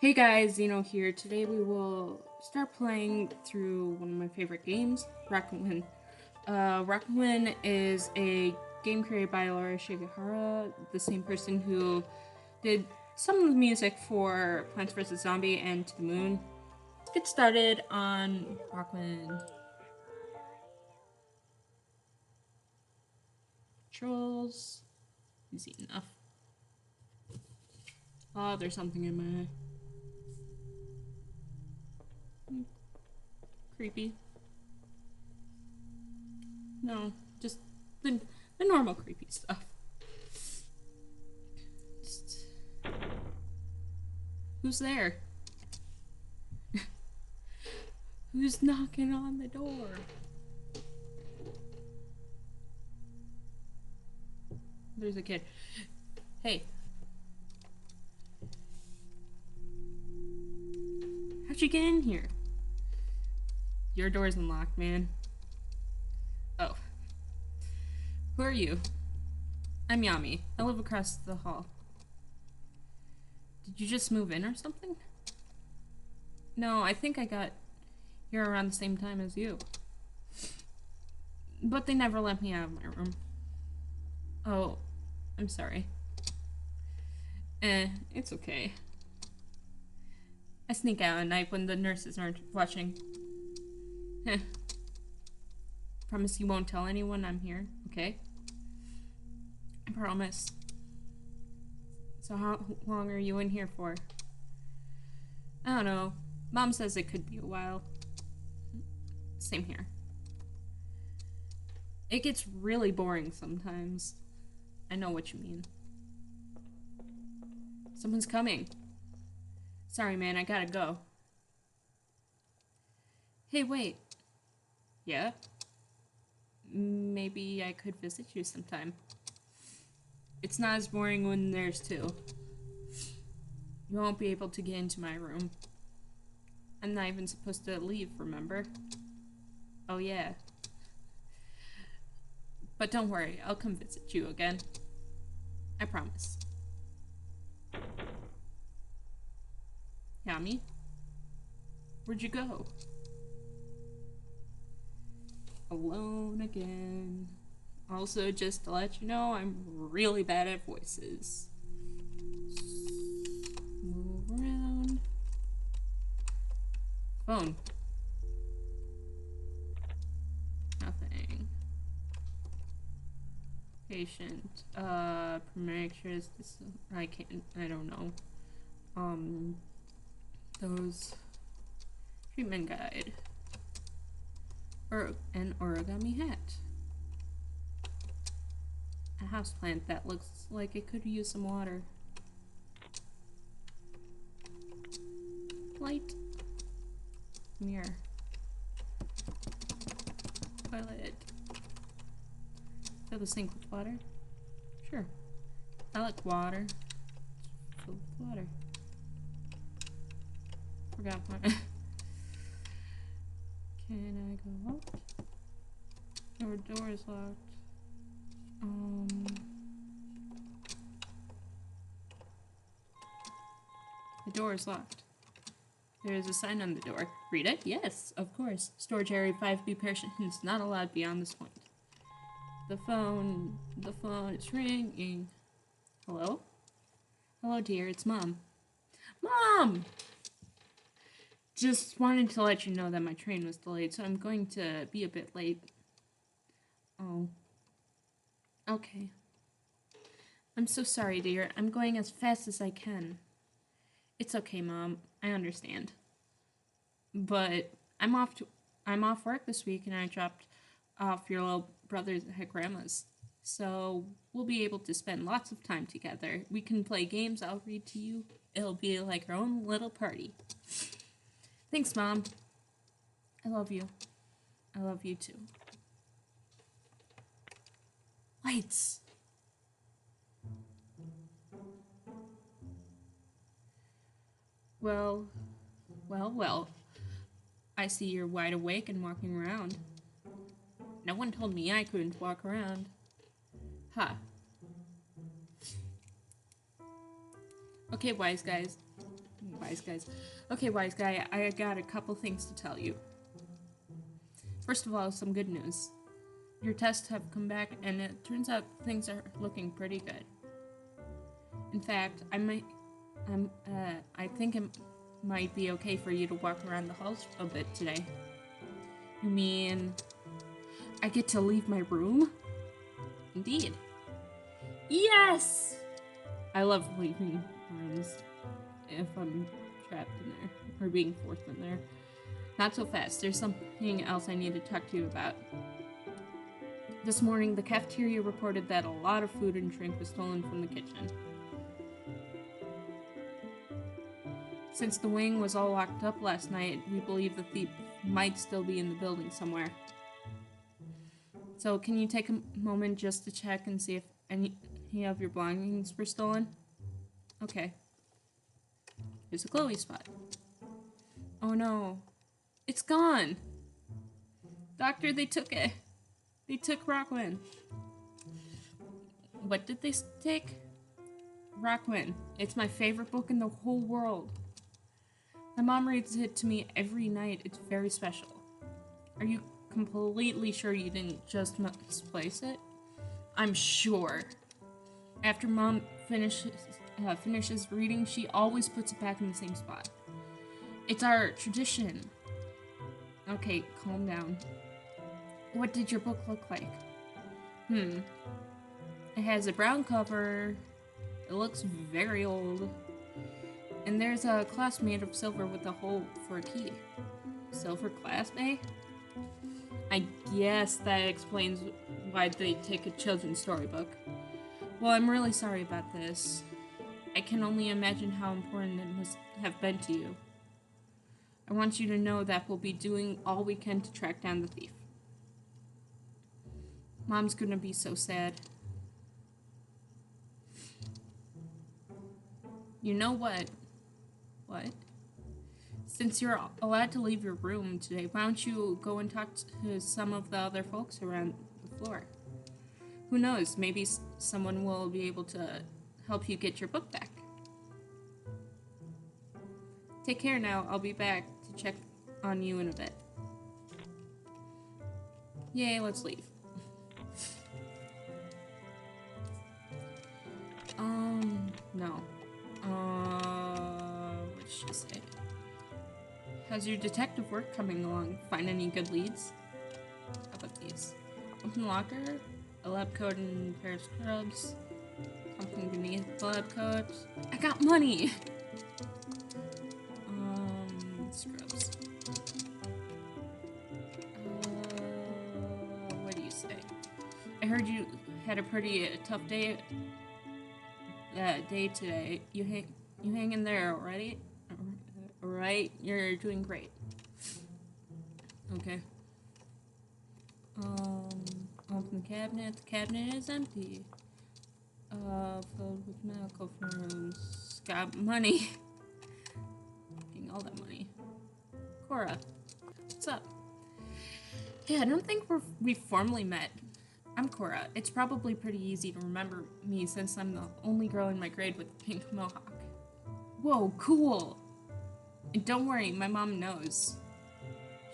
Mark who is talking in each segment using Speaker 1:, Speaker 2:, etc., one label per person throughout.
Speaker 1: Hey guys, Zeno here. Today we will start playing through one of my favorite games, Rakuen. Rakuen is a game created by Laura Shigehara, the same person who did some of the music for Plants vs. Zombie and To the Moon. Let's get started on Rakuen. Controls. Easy enough. Oh, there's something in my eye. Creepy. No, just the normal creepy stuff. Just, who's there? Who's knocking on the door? There's a kid. Hey. How'd you get in here? Your door's unlocked, man. Oh. Who are you? I'm Yami. I live across the hall. Did you just move in or something? No, I think I got here around the same time as you. But they never let me out of my room. Oh, I'm sorry. It's okay. I sneak out at night when the nurses aren't watching. Heh. Promise you won't tell anyone I'm here, okay? I promise. So how long are you in here for? I don't know. Mom says it could be a while. Same here. It gets really boring sometimes. I know what you mean. Someone's coming. Sorry, man, I gotta go. Hey, wait. Yeah? Maybe I could visit you sometime. It's not as boring when there's two. You won't be able to get into my room. I'm not even supposed to leave, remember? Oh, yeah. But don't worry, I'll come visit you again. I promise. Yami? Where'd you go? Alone again. Also, just to let you know, I'm really bad at voices. Move around. Phone. Nothing. Patient. Primary care. I can't. I don't know. Those. Treatment guide. Or an origami hat. A houseplant that looks like it could use some water. Light. Mirror. Toilet. Fill the sink with water? Sure. I like water. Fill with water. Forgot what. Can I go out? Our door is locked. The door is locked. There is a sign on the door. Read it? Yes, of course. Storage area 5B patients not allowed beyond this point. The phone is ringing. Hello? Hello, dear, it's Mom. Mom! Just wanted to let you know that my train was delayed, so I'm going to be a bit late. Oh. Okay. I'm so sorry, dear. I'm going as fast as I can. It's okay, Mom. I understand. But I'm off work this week, and I dropped off your little brothers at Grandma's. So we'll be able to spend lots of time together. We can play games. I'll read to you. It'll be like our own little party. Thanks, Mom. I love you. I love you too. Lights. Well. I see you're wide awake and walking around. No one told me I couldn't walk around. Ha. Okay, wise guys. Wise guys. Okay, wise guy, I got a couple things to tell you. First of all, some good news. Your tests have come back, and it turns out things are looking pretty good. In fact, I think it might be okay for you to walk around the halls a bit today. You mean I get to leave my room? Indeed. Yes! I love leaving rooms if I'm trapped in there, or being forced in there. Not so fast. There's something else I need to talk to you about. This morning, the cafeteria reported that a lot of food and drink was stolen from the kitchen. Since the wing was all locked up last night, we believe the thief might still be in the building somewhere. So, can you take a moment just to check and see if any of your belongings were stolen? Okay. Here's a glowy spot. Oh no. It's gone! Doctor, they took it. They took Rakuen. What did they take? Rakuen. It's my favorite book in the whole world. My mom reads it to me every night. It's very special. Are you completely sure you didn't just misplace it? I'm sure. After Mom finishes reading, she always puts it back in the same spot. It's our tradition. Okay, calm down. What did your book look like? It has a brown cover. It looks very old. And there's a clasp made of silver with a hole for a key. Silver clasp, eh? I guess that explains why they take a children's storybook. Well, I'm really sorry about this. I can only imagine how important it must have been to you. I want you to know that we'll be doing all we can to track down the thief. Mom's gonna be so sad. You know what? What? Since you're allowed to leave your room today, why don't you go and talk to some of the other folks around the floor? Who knows, maybe someone will be able to help you get your book back. Take care now, I'll be back to check on you in a bit. Yay, let's leave. No. What did she say? How's your detective work coming along? Find any good leads? How about these? Open locker, a lab coat and a pair of scrubs, something beneath the lab coat. I got money! Scrubs. What do you say? I heard you had a pretty tough day today. You hang in there, alright? Alright, you're doing great. Okay. Open the cabinet. The cabinet is empty. Filled with medical forms. Got money. Getting all that money. Cora, what's up? Hey, I don't think we've formally met. I'm Cora. It's probably pretty easy to remember me since I'm the only girl in my grade with a pink mohawk. Whoa, cool! And don't worry, my mom knows.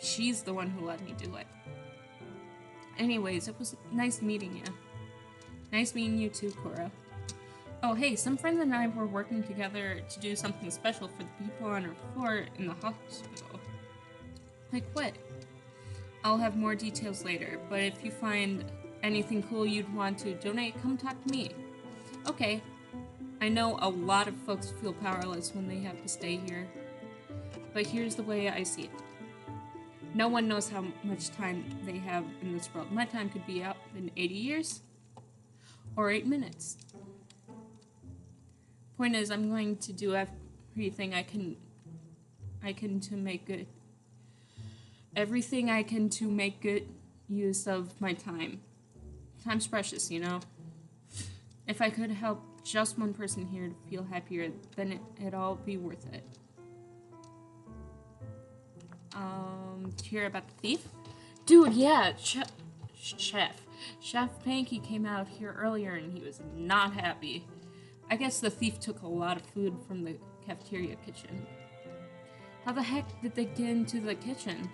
Speaker 1: She's the one who let me do it. Anyways, it was nice meeting you. Nice meeting you too, Cora. Oh, hey, some friends and I were working together to do something special for the people on our floor in the hospital. Like what? I'll have more details later, but if you find anything cool you'd want to donate, come talk to me. Okay. I know a lot of folks feel powerless when they have to stay here, but here's the way I see it. No one knows how much time they have in this world. My time could be up in 80 years, or 8 minutes. Point is, I'm going to do everything I can to make good. Everything I can to make good use of my time. Time's precious, you know? If I could help just one person here to feel happier, then it'd all be worth it. Did you hear about the thief? Dude, yeah, Chef Panky came out here earlier and he was not happy. I guess the thief took a lot of food from the cafeteria kitchen. How the heck did they get into the kitchen?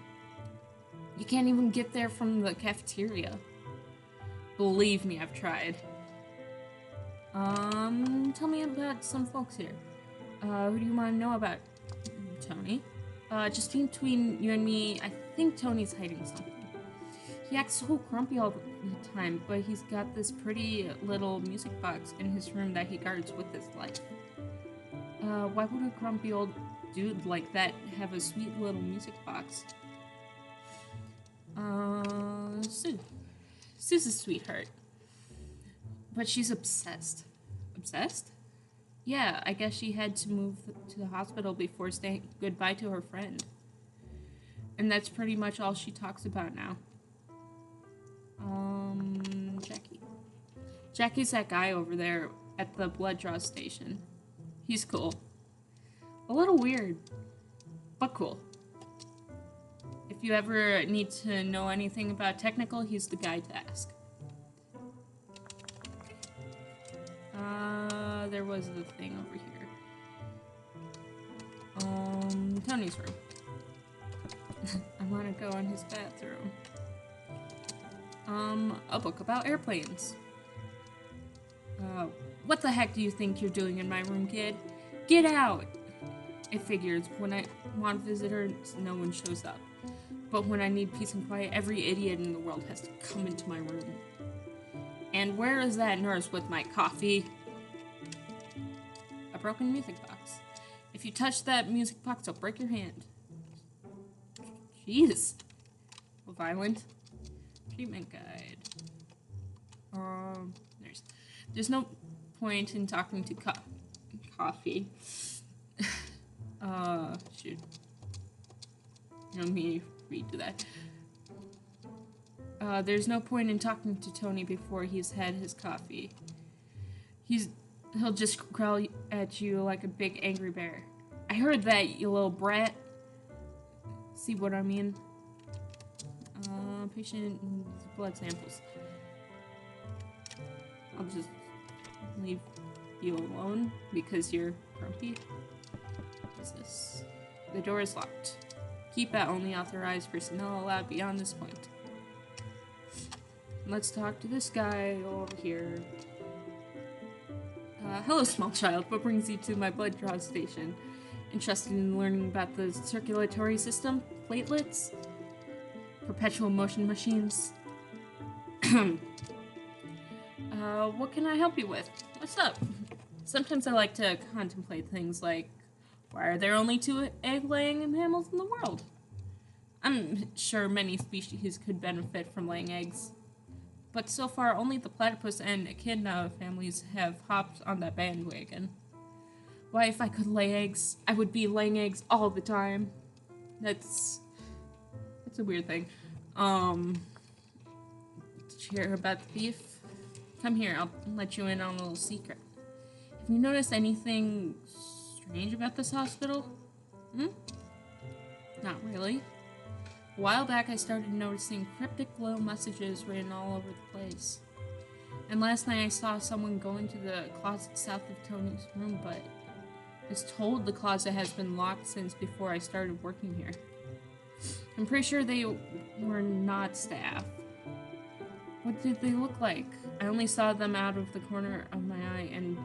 Speaker 1: You can't even get there from the cafeteria. Believe me, I've tried. Tell me about some folks here. Who do you want to know about? Tony. Just between you and me, I think Tony's hiding something. He acts so grumpy all the time, but he's got this pretty little music box in his room that he guards with his life. Why would a grumpy old dude like that have a sweet little music box? Sue. Sue's a sweetheart. But she's obsessed. Obsessed? Yeah, I guess she had to move to the hospital before saying goodbye to her friend. And that's pretty much all she talks about now. Jackie. Jackie's that guy over there at the blood draw station. He's cool. A little weird, but cool. If you ever need to know anything about technical, he's the guy to ask. There was the thing over here. Tony's room. I want to go in his bathroom. A book about airplanes. What the heck do you think you're doing in my room, kid? Get out! It figures, when I want visitors, no one shows up. But when I need peace and quiet, every idiot in the world has to come into my room. And where is that nurse with my coffee? A broken music box. If you touch that music box, I'll break your hand. Jeez. Violent. Treatment guide. There's no point in talking to coffee. Shoot. Let me read that. There's no point in talking to Tony before he's had his coffee. He'll just growl at you like a big angry bear. I heard that, you little brat. See what I mean? Patient blood samples. I'll just leave you alone because you're grumpy. What's this? The door is locked. Keep at only authorized personnel allowed beyond this point. Let's talk to this guy over here. Hello, small child. What brings you to my blood draw station? Interested in learning about the circulatory system? Platelets? Perpetual motion machines? What can I help you with? What's up? Sometimes I like to contemplate things like, why are there only 2 egg-laying mammals in the world? I'm sure many species could benefit from laying eggs. But so far, only the platypus and echidna families have hopped on that bandwagon. Why, if I could lay eggs, I would be laying eggs all the time. That's a weird thing. Did you hear about the beef? Come here, I'll let you in on a little secret. Have you noticed anything strange about this hospital? Not really. A while back, I started noticing cryptic little messages written all over the place. And last night, I saw someone go into the closet south of Tony's room, but I was told the closet has been locked since before I started working here. I'm pretty sure they were not staff. What did they look like? I only saw them out of the corner of my eye and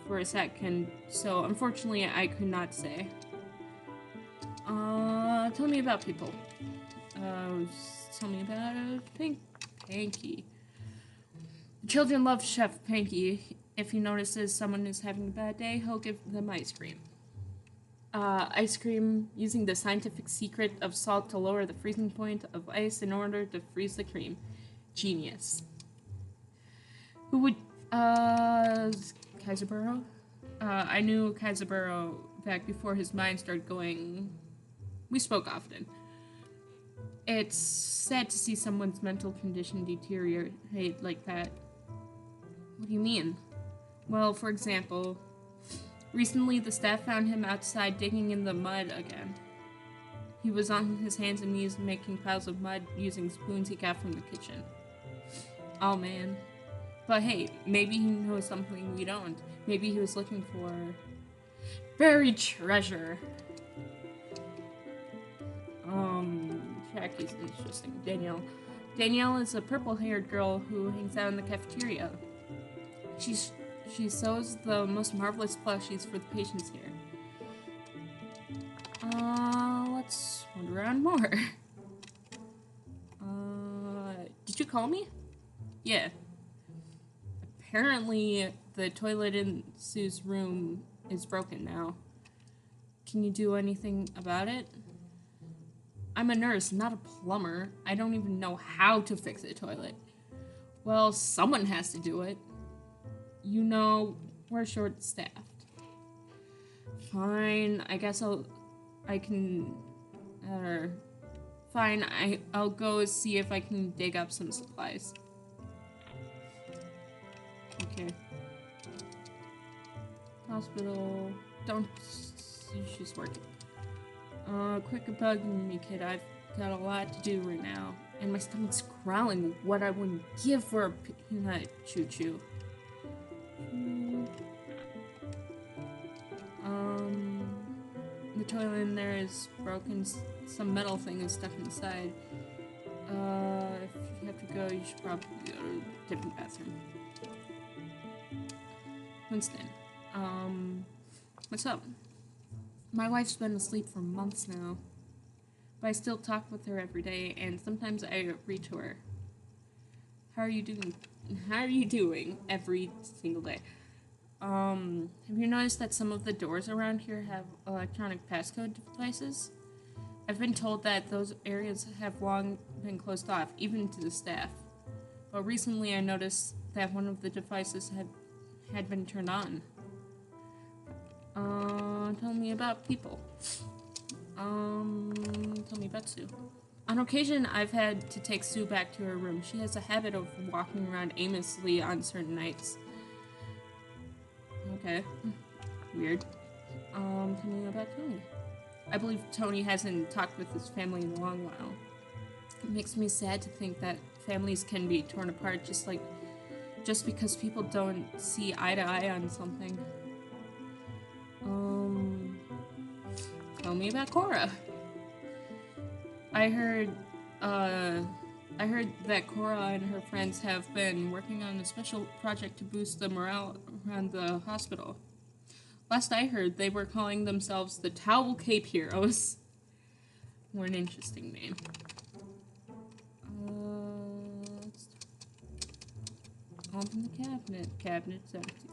Speaker 1: for a second, so unfortunately I could not say. Tell me about people. Tell me about Panky. The children love Chef Panky. If he notices someone is having a bad day, he'll give them ice cream. Ice cream using the scientific secret of salt to lower the freezing point of ice in order to freeze the cream. Genius. Who would, Kaiserborough? I knew Kaiserborough back before his mind started going. We spoke often. It's sad to see someone's mental condition deteriorate like that. What do you mean? Well, for example, recently the staff found him outside digging in the mud again. He was on his hands and knees making piles of mud using spoons he got from the kitchen. Oh man. But hey, maybe he knows something we don't. Maybe he was looking for Buried treasure. Jackie's interesting. Danielle is a purple-haired girl who hangs out in the cafeteria. She sews the most marvelous plushies for the patients here. Let's wander around more. Did you call me? Yeah. Apparently, the toilet in Sue's room is broken now. Can you do anything about it? I'm a nurse, not a plumber. I don't even know how to fix a toilet. Well, someone has to do it. You know, we're short-staffed. Fine, I guess I'll go see if I can dig up some supplies. Okay. Hospital. Don't. She's working. Quick about me, kid. I've got a lot to do right now. And my stomach's growling what I wouldn't give for a peanut choo-choo. The toilet in there is broken. Some metal thing is stuck inside. If you have to go, you should probably go to a different bathroom. Winston, what's up? My wife's been asleep for months now, but I still talk with her every day, and sometimes I read to her. How are you doing? How are you doing every single day? Have you noticed that some of the doors around here have electronic passcode devices? I've been told that those areas have long been closed off, even to the staff. But recently I noticed that one of the devices had been turned on. Tell me about people. Tell me about Sue. On occasion, I've had to take Sue back to her room. She has a habit of walking around aimlessly on certain nights. Okay. Weird. Tell me about Tony. I believe Tony hasn't talked with his family in a long while. It makes me sad to think that families can be torn apart just because people don't see eye to eye on something. Tell me about Cora. I heard that Cora and her friends have been working on a special project to boost the morale around the hospital. Last I heard, they were calling themselves the Towel Cape Heroes. What an interesting name. Let's open the cabinet. Cabinet's empty.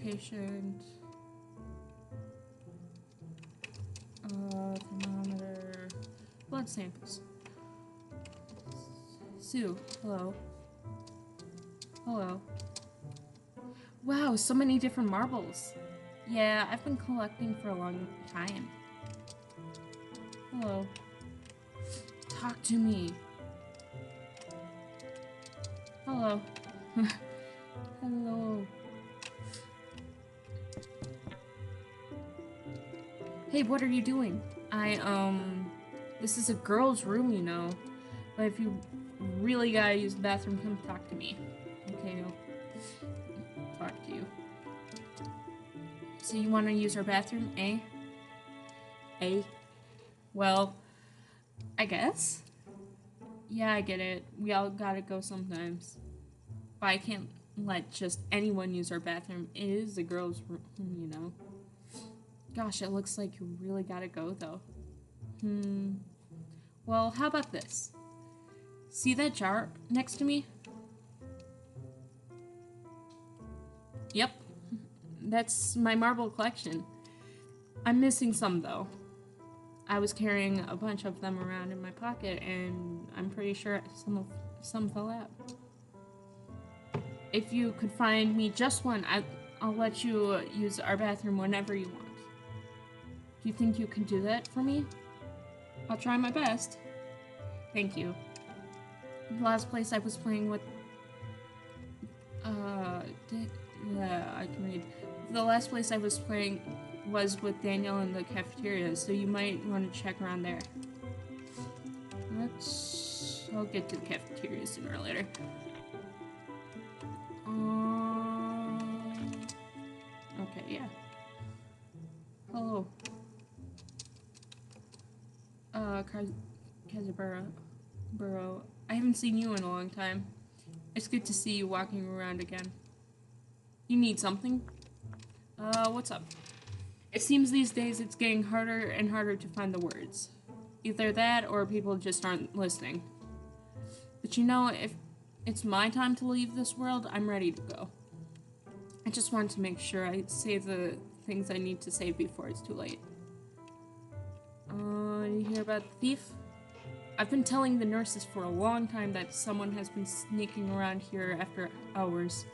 Speaker 1: Patient. Thermometer. Blood samples. Sue, hello. Hello. Wow, so many different marbles. Yeah, I've been collecting for a long time. Hello. Talk to me. Hello. Hello. Hey, what are you doing? This is a girl's room, you know. But if you really gotta use the bathroom, come talk to me. Okay, I'll talk to you. So you want to use our bathroom, eh? Eh? Well, I guess. Yeah, I get it. We all gotta go sometimes. But I can't let just anyone use our bathroom. It is a girl's room, you know. Gosh, it looks like you really gotta go, though. Well, how about this? See that jar next to me? Yep. That's my marble collection. I'm missing some, though. I was carrying a bunch of them around in my pocket, and I'm pretty sure some fell out. If you could find me just one, I'll let you use our bathroom whenever you want. Do you think you can do that for me? I'll try my best. Thank you. The last place I was playing with... yeah, I can read. The last place I was playing was with Daniel in the cafeteria, so you might want to check around there. I'll get to the cafeteria sooner or later. Okay, yeah. Hello. Kazaburo. I haven't seen you in a long time. It's good to see you walking around again. You need something? What's up? It seems these days it's getting harder and harder to find the words. Either that or people just aren't listening. But you know, if it's my time to leave this world, I'm ready to go. I just want to make sure I say the things I need to say before it's too late. You hear about the thief? I've been telling the nurses for a long time that someone has been sneaking around here after hours.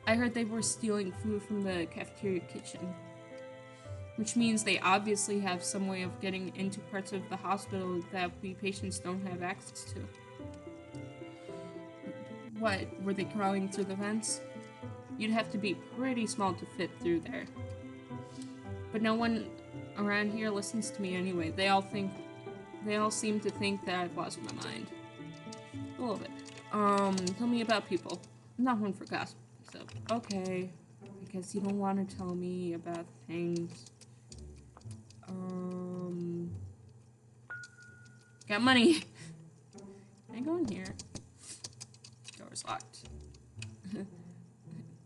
Speaker 1: I heard they were stealing food from the cafeteria kitchen. Which means they obviously have some way of getting into parts of the hospital that we patients don't have access to. What, were they crawling through the vents? You'd have to be pretty small to fit through there. But no one around here listens to me anyway. They all seem to think that I've lost my mind. A little bit. Tell me about people. I'm not one for gossip, so okay. I guess you don't want to tell me about things. Got money. Can I go in here? Door's locked.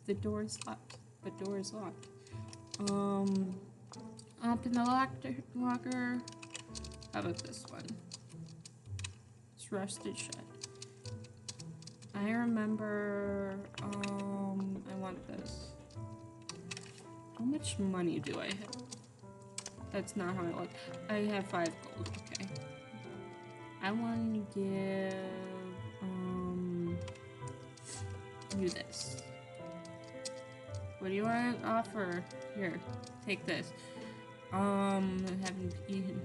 Speaker 1: The door's locked. The door is locked. Open the locker. How about this one? It's rusted shut. I remember, I want this. How much money do I have? That's not how I look. I have 5 gold, okay. I want to give, you this. What do you want to offer? Here, take this. Haven't eaten.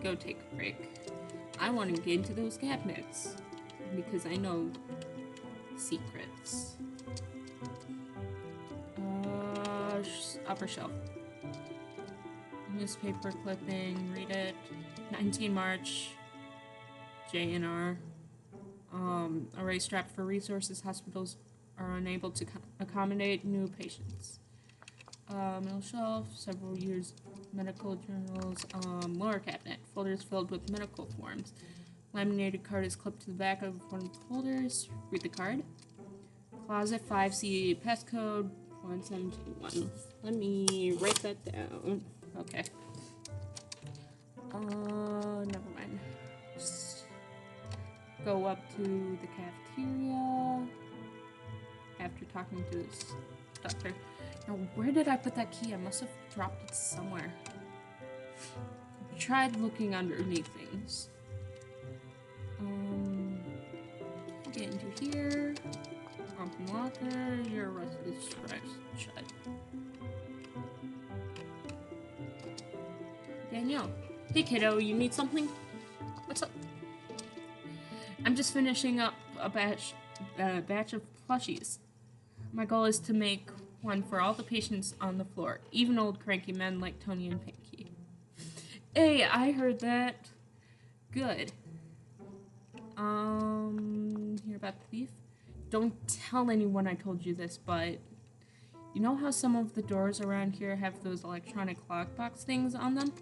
Speaker 1: Go take a break. I want to get into those cabinets because I know secrets. Upper shelf. Newspaper clipping. Read it. 19 March. JNR. A race strapped for resources. Hospitals are unable to accommodate new patients. Middle shelf, several years medical journals, lower cabinet, folders filled with medical forms. Laminated card is clipped to the back of one of the folders. Read the card. Closet 5C, passcode 1721. Let me write that down. Okay. Never mind. Just go up to the cafeteria after talking to this doctor. Now, where did I put that key? I must have dropped it somewhere. I tried looking underneath things. Get into here. Open locker. Your rest is shut. Danielle. Hey, kiddo. You need something? What's up? I'm just finishing up a batch of plushies. My goal is to make one for all the patients on the floor, even old cranky men like Tony and Pinky. Hey, I heard that. Good. Hear about the thief? Don't tell anyone I told you this, but you know how some of the doors around here have those electronic lockbox things on them?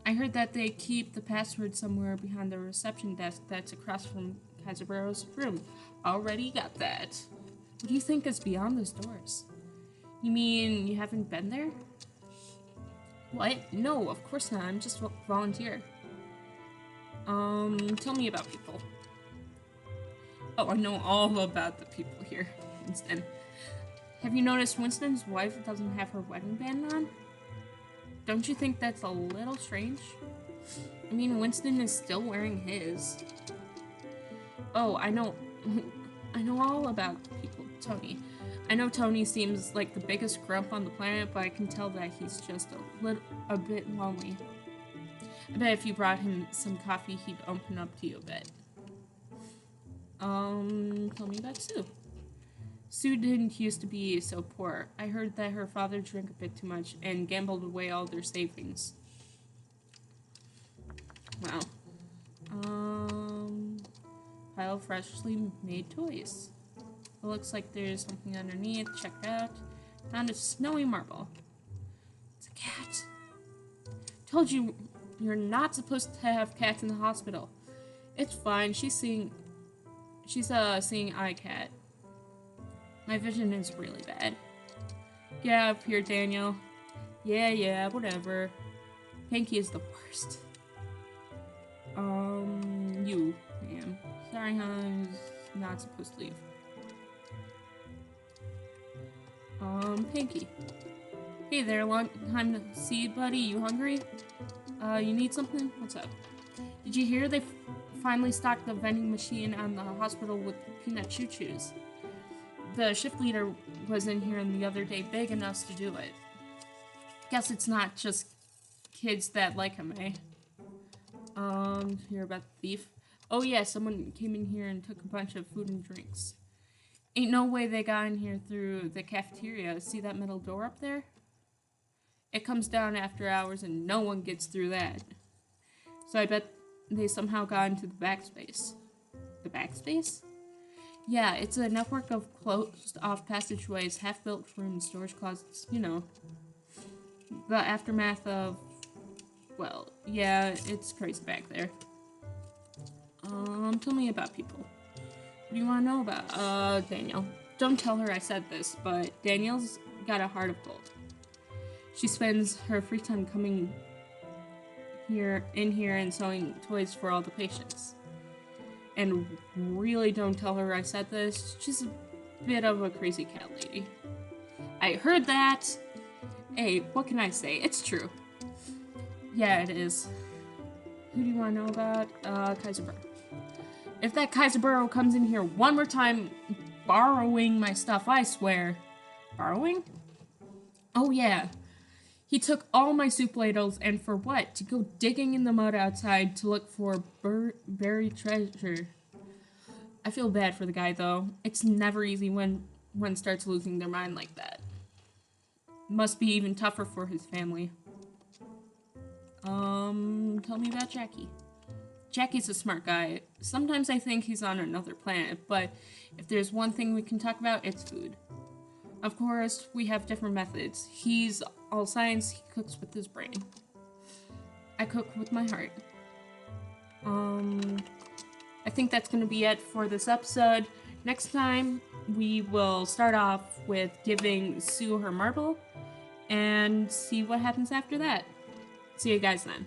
Speaker 1: I heard that they keep the password somewhere behind the reception desk that's across from Kazuburo's room. Already got that. What do you think is beyond those doors? You mean you haven't been there? What? No, of course not. I'm just a volunteer. Tell me about people. Oh, I know all about the people here. Winston. Have you noticed Winston's wife doesn't have her wedding band on? Don't you think that's a little strange? I mean, Winston is still wearing his. Oh, I know all about people. Tony. I know Tony seems like the biggest grump on the planet, but I can tell that he's just a bit lonely. I bet if you brought him some coffee, he'd open up to you a bit. Tell me about Sue. Sue didn't used to be so poor. I heard that her father drank a bit too much and gambled away all their savings. Wow. Pile of freshly made toys. It looks like there's something underneath. Check it out. Found a snowy marble. It's a cat. Told you you're not supposed to have cats in the hospital. It's fine. She's seeing eye cat. My vision is really bad. Get out of here, Daniel. Yeah, whatever. Pinky is the worst. You, ma'am. Sorry, hon, I was not supposed to leave. Pinky. Hey there, long time to see, buddy. You hungry? You need something? What's up? Did you hear they finally stocked the vending machine on the hospital with peanut choo-choos? The shift leader was in here the other day begging us to do it. Guess it's not just kids that like him, eh? Hear about the thief? Oh yeah, someone came in here and took a bunch of food and drinks. Ain't no way they got in here through the cafeteria. See that metal door up there? It comes down after hours and no one gets through that. So I bet they somehow got into the backspace. The backspace? Yeah, it's a network of closed-off passageways, half-built rooms, storage closets, you know. The aftermath of... well, yeah, it's crazy back there. Tell me about people. What do you want to know about? Danielle. Don't tell her I said this, but Danielle's got a heart of gold. She spends her free time coming in here and selling toys for all the patients. And really don't tell her I said this. She's a bit of a crazy cat lady. I heard that. Hey, what can I say? It's true. Yeah, it is. Who do you want to know about? Kaiser Burrow. If that Kaiser Burrow comes in here one more time borrowing my stuff, I swear. Borrowing? Oh yeah. He took all my soup ladles, and for what? To go digging in the mud outside to look for buried treasure. I feel bad for the guy, though. It's never easy when one starts losing their mind like that. Must be even tougher for his family. Tell me about Jackie. Jackie's a smart guy. Sometimes I think he's on another planet, but if there's one thing we can talk about, it's food. Of course, we have different methods. He's all science, he cooks with his brain. I cook with my heart. I think that's gonna be it for this episode. Next time, we will start off with giving Sue her marble and see what happens after that. See you guys then.